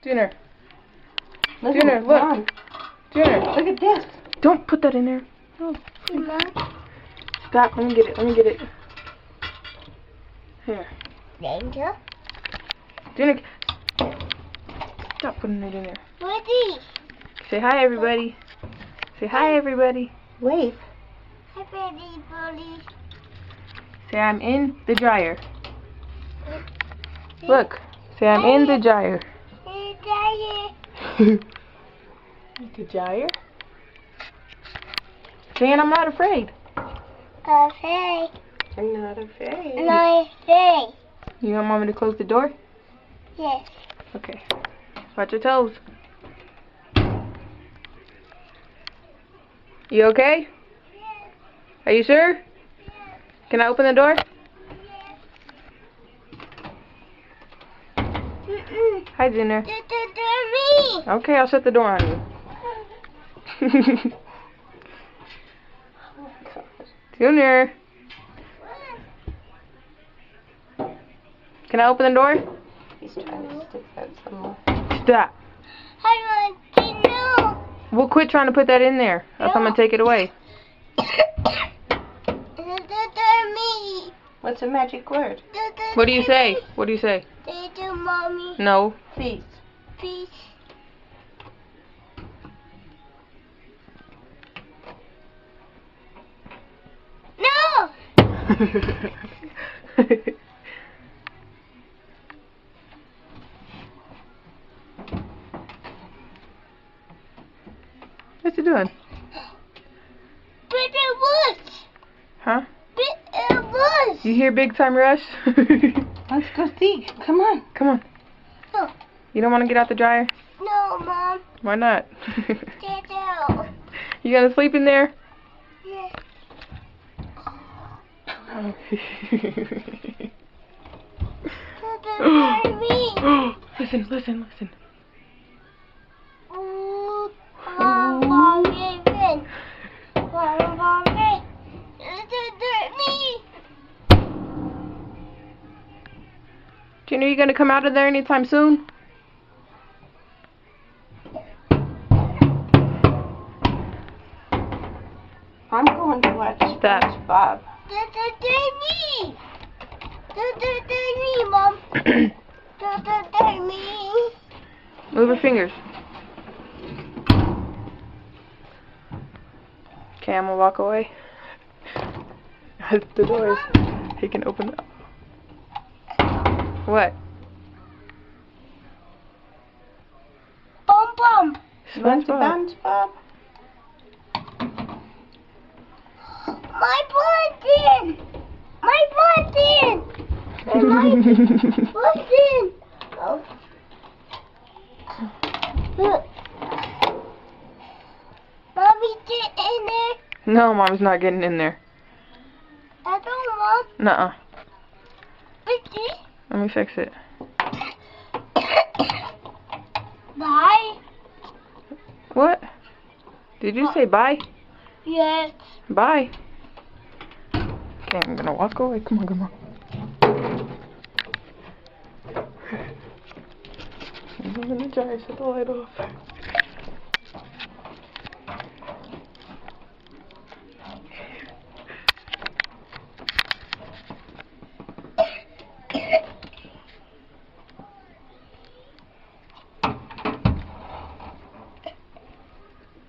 Junior. Listen, Junior, look. come on. Junior. Look at this. Don't put that in there. Oh. Stop. Let me get it. Let me get it. Here. Danger. Junior. Stop putting it in there. Ready. Say hi, everybody. Say hi, everybody. Wave. Hi, Ready, buddy. Say I'm in the dryer. Look. Say I'm in the dryer. The dryer? Saying I'm not afraid. Okay. I'm not afraid. Nice day. You want Mommy to close the door? Yes. Okay. Watch your toes. You okay? Are you sure? Can I open the door? Hi, Junior. Me. Okay, I'll shut the door on you. Junior. Can I open the door? He's trying to stick that somewhere. Stop. I want to know. We'll quit trying to put that in there. Else I'm going to take it away. Me. What's a magic word? What do you say? What do you say? Mommy. No. Please. Please. No. What's he doing? But it was. Huh? But it was. You hear Big Time Rush? Let's go see. Come on. Come on. No. You don't want to get out the dryer? No, Mom. Why not? Dad. You gonna sleep in there? Yes. Listen, listen, listen. Junior, you gonna come out of there anytime soon? I'm going to watch SpongeBob. Mom. Move your fingers. Okay, I'm gonna walk away. The doors. He can open it. What? Bum. SpongeBob. My button! My button! My button! Oh. Mommy, get in there. No, Mom's not getting in there. I don't want Nuh-uh. it. Let me fix it. Bye. What? Did you say bye? Yes. Bye. Okay, I'm gonna walk away. Come on, come on. I'm gonna try to set the light off.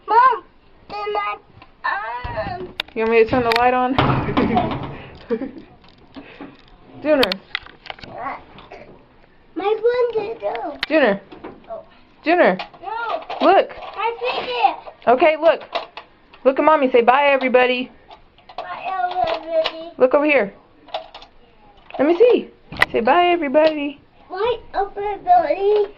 Mom, turn my You want me to turn the light on? Junior. My button too. Junior. Oh. Junior. No, Look. I think it. Okay, look. Look at Mommy. Say bye, everybody. My already. Look over here. Let me see. Say bye, everybody. My ability.